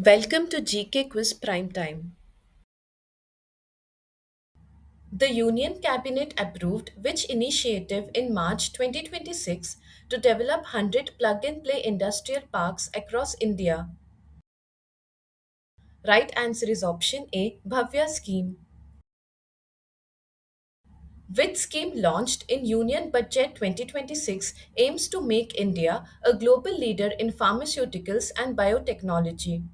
Welcome to GK Quiz Prime Time. The Union Cabinet approved which initiative in March 2026 to develop 100 plug and play industrial parks across India? Right answer is option A, Bhavya scheme. Which scheme launched in Union Budget 2026 aims to make India a global leader in pharmaceuticals and biotechnology?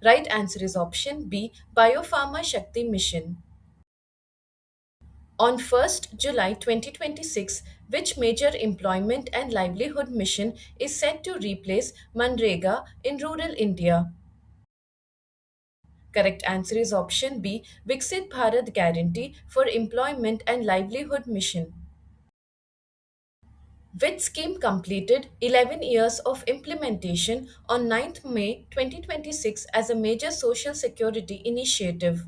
Right answer is option B, Biopharma Shakti Mission. On 1st July 2026, which major employment and livelihood mission is set to replace Manrega in rural India? Correct answer is option B, Viksit Bharat Guarantee for Employment and Livelihood Mission. Which scheme completed 11 years of implementation on 9th May 2026 as a major social security initiative?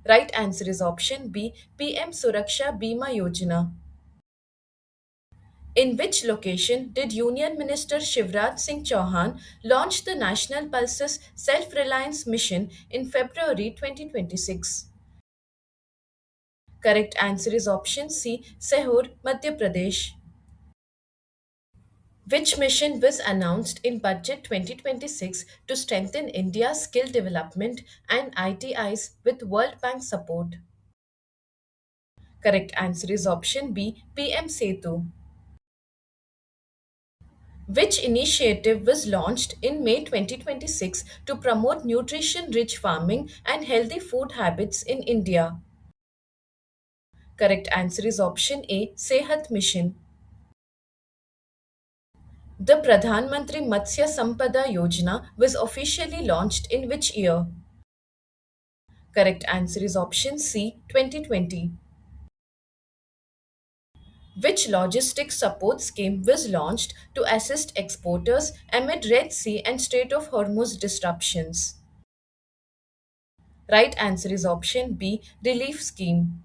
Right answer is option B, PM Suraksha Bima Yojana. In which location did Union Minister Shivraj Singh Chauhan launch the National Pulses Self Reliance Mission in February 2026? Correct answer is option C, Sehur, Madhya Pradesh. Which mission was announced in Budget 2026 to strengthen India's skill development and ITIs with World Bank support? Correct answer is option B, PM Setu. Which initiative was launched in May 2026 to promote nutrition rich farming and healthy food habits in India? Correct answer is option A, Sehat Mission. The Pradhan Mantri Matsya Sampada Yojana was officially launched in which year? Correct answer is option C, 2020. Which logistics support scheme was launched to assist exporters amid Red Sea and Strait of Hormuz disruptions? Right answer is option B, relief scheme.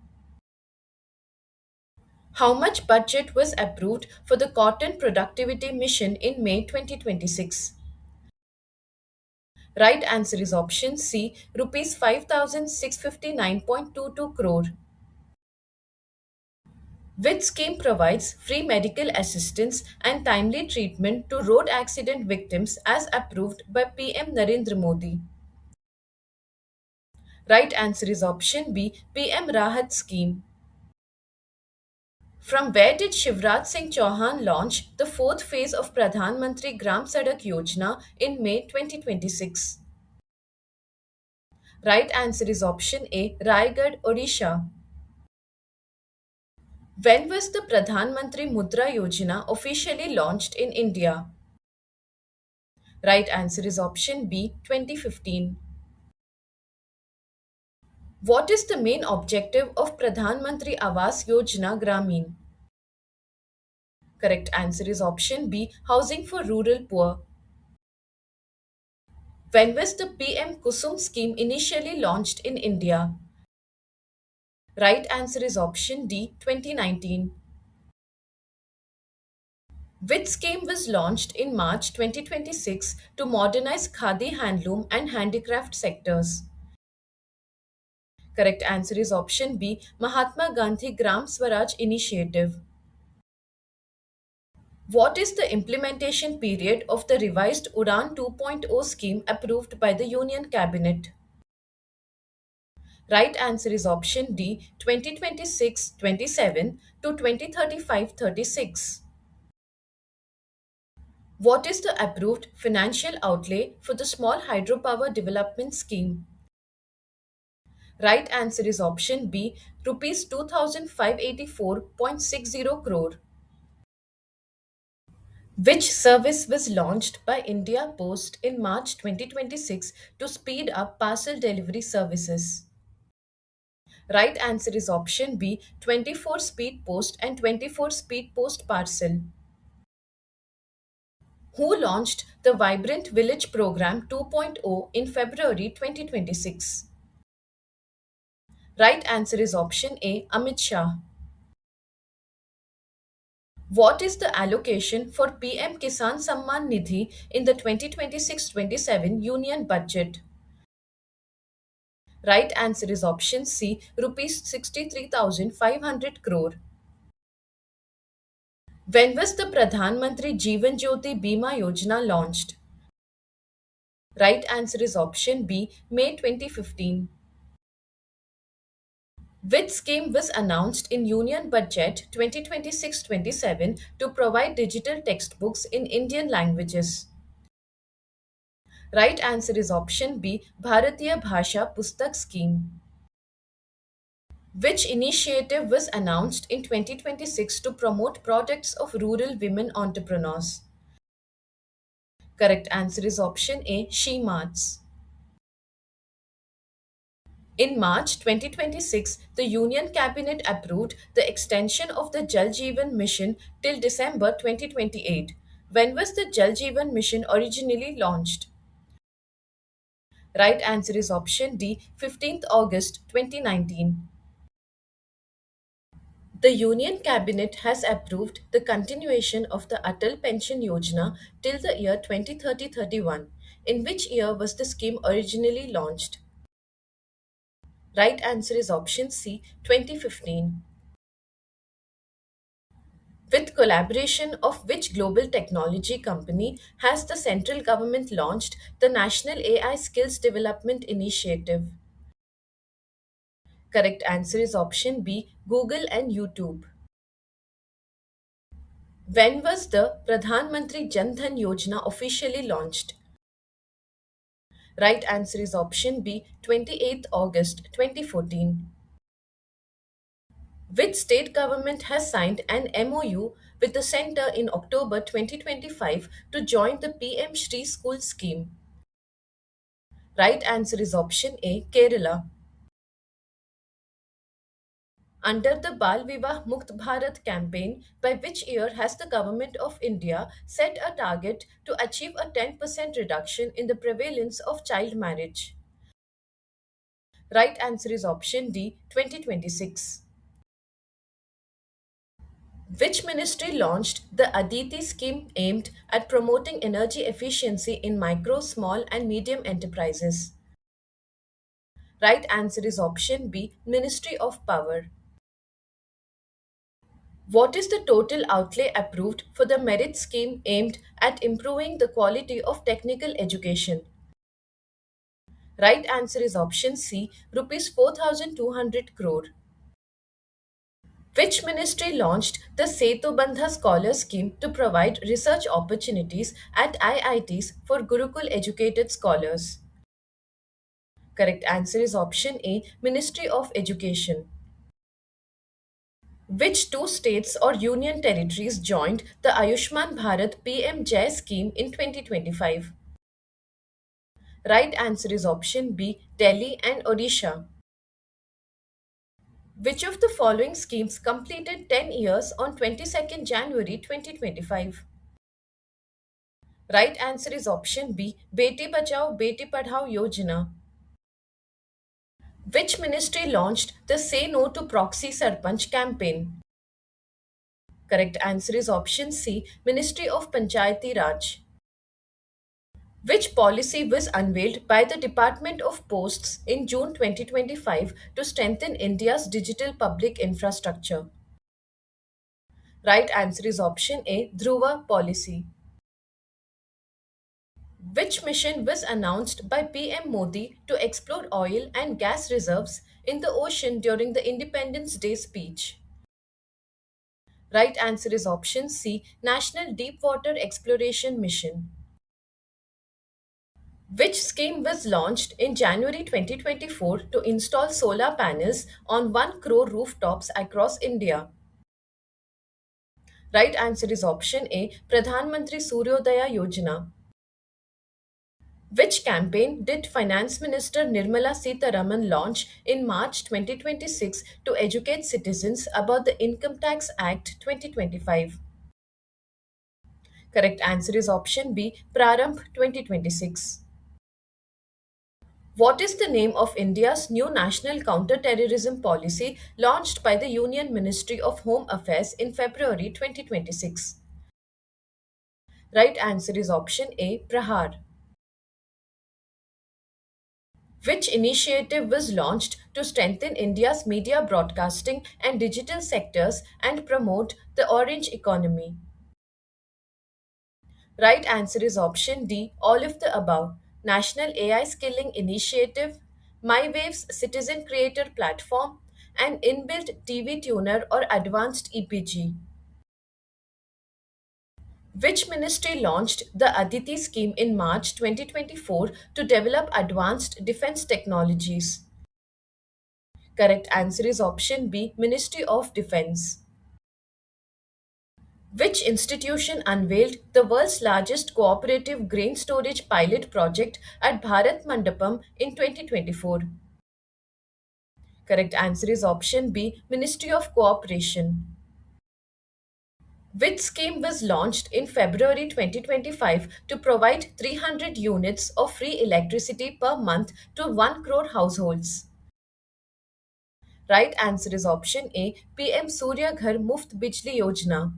How much budget was approved for the cotton productivity mission in May 2026? Right answer is option C, rupees 5659.22 crore. Which scheme provides free medical assistance and timely treatment to road accident victims as approved by PM Narendra Modi? Right answer is option B, PM Rahat scheme. From where did Shivraj Singh Chauhan launch the fourth phase of Pradhan Mantri Gram Sadak Yojana in May 2026? Right answer is option A, Raigad, Odisha. When was the Pradhan Mantri Mudra Yojana officially launched in India? Right answer is option B, 2015. What is the main objective of Pradhan Mantri Awas Yojana Gramin? Correct answer is option B, housing for rural poor. When was the PM Kusum scheme initially launched in India? Right answer is option D, 2019. Which scheme was launched in March 2026 to modernize khadi handloom and handicraft sectors? Correct answer is option B, Mahatma Gandhi Gram Swaraj Initiative. What is the implementation period of the revised Udan 2.0 scheme approved by the Union Cabinet? Right answer is option D, 2026-27 to 2035-36. What is the approved financial outlay for the Small Hydropower Development Scheme? Right answer is option B, rupees 2584.60 crore. Which service was launched by India Post in March 2026 to speed up parcel delivery services? Right answer is option B, 24 Speed Post and 24 Speed Post Parcel. Who launched the Vibrant Village Program 2.0 in February 2026? Right answer is option A, Amit Shah. What is the allocation for PM Kisan Samman Nidhi in the 2026-27 Union Budget? Right answer is option C, rupees 63,500 crore. When was the Pradhan Mantri Jeevan Jyoti Bima Yojana launched? Right answer is option B, May 2015. Which scheme was announced in Union Budget 2026-27 to provide digital textbooks in Indian languages? Right answer is option B, Bharatiya Bhasha Pustak Scheme. Which initiative was announced in 2026 to promote products of rural women entrepreneurs? Correct answer is option A, She Marts. In March 2026, the Union Cabinet approved the extension of the Jal Jeevan Mission till December 2028. When was the Jal Jeevan Mission originally launched? Right answer is option D, 15th August 2019. The Union Cabinet has approved the continuation of the Atal Pension Yojana till the year 2030-31. In which year was the scheme originally launched? Right answer is option C, 2015. With collaboration of which global technology company has the central government launched the National AI Skills Development Initiative? Correct answer is option B, Google and YouTube. When was the Pradhan Mantri Jan Dhan Yojana officially launched? Right answer is option B, 28th August 2014. Which state government has signed an MOU with the centre in October 2025 to join the PM Shri School scheme? Right answer is option A, Kerala. Under the Bal Vivah Mukt Bharat campaign, by which year has the Government of India set a target to achieve a 10% reduction in the prevalence of child marriage? Right answer is option D, 2026. Which ministry launched the Aditi scheme aimed at promoting energy efficiency in micro, small, and medium enterprises? Right answer is option B, Ministry of Power. What is the total outlay approved for the merit scheme aimed at improving the quality of technical education? Right answer is option C, rupees 4,200 crore. Which ministry launched the Setu Bandha Scholar Scheme to provide research opportunities at IITs for Gurukul educated scholars? Correct answer is option A, Ministry of Education. Which two states or union territories joined the Ayushman Bharat PM Jai scheme in 2025? Right answer is option B, Delhi and Odisha. Which of the following schemes completed 10 years on 22nd January 2025? Right answer is option B, Beti Bachao Beti Padhao Yojana. Which ministry launched the Say No to Proxy Sarpanch campaign? Correct answer is option C, Ministry of Panchayati Raj. Which policy was unveiled by the Department of Posts in June 2025 to strengthen India's digital public infrastructure? Right answer is option A, Dhruva policy. Which mission was announced by PM Modi to explore oil and gas reserves in the ocean during the Independence Day speech? Right answer is option C, National Deepwater Exploration Mission. Which scheme was launched in January 2024 to install solar panels on 1 crore rooftops across India? Right answer is option A, Pradhan Mantri Suryodaya Yojana. Which campaign did Finance Minister Nirmala Sitharaman launch in March 2026 to educate citizens about the Income Tax Act 2025? Correct answer is option B, Prarambh 2026. What is the name of India's new national counter-terrorism policy launched by the Union Ministry of Home Affairs in February 2026? Right answer is option A, Prahar. Which initiative was launched to strengthen India's media broadcasting and digital sectors and promote the orange economy? Right answer is option D, all of the above. National AI Skilling Initiative, MyWave's Citizen Creator Platform, and inbuilt TV tuner or advanced EPG. Which ministry launched the Aditi scheme in March 2024 to develop advanced defense technologies? Correct answer is option B, Ministry of Defense. Which institution unveiled the world's largest cooperative grain storage pilot project at Bharat Mandapam in 2024? Correct answer is option B, Ministry of Cooperation. Which scheme was launched in February 2025 to provide 300 units of free electricity per month to 1 crore households? Right answer is option A, PM Surya Ghar Muft Bijli Yojana.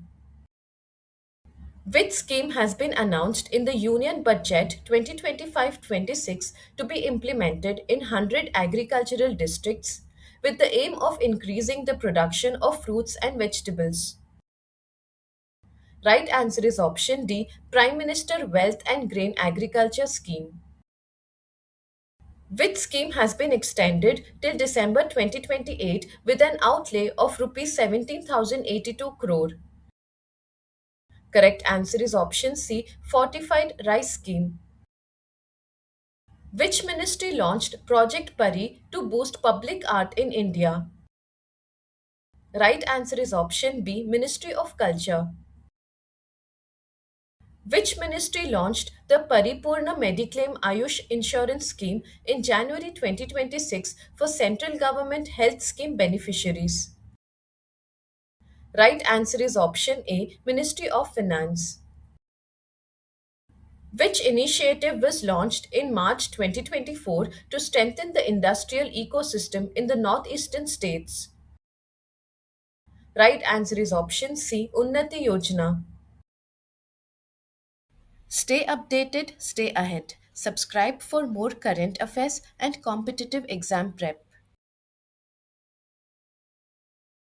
Which scheme has been announced in the Union Budget 2025-26 to be implemented in 100 agricultural districts with the aim of increasing the production of fruits and vegetables? Right answer is option D, Prime Minister Wealth and Grain Agriculture Scheme. Which scheme has been extended till December 2028 with an outlay of rupees 17,082 crore? Correct answer is option C, Fortified Rice Scheme. Which ministry launched Project Pari to boost public art in India? Right answer is option B, Ministry of Culture. Which ministry launched the Paripurna Mediclaim Ayush Insurance Scheme in January 2026 for central government health scheme beneficiaries? Right answer is option A, Ministry of Finance. Which initiative was launched in March 2024 to strengthen the industrial ecosystem in the northeastern states? Right answer is option C, Unnati Yojana. Stay updated, stay ahead. Subscribe for more current affairs and competitive exam prep.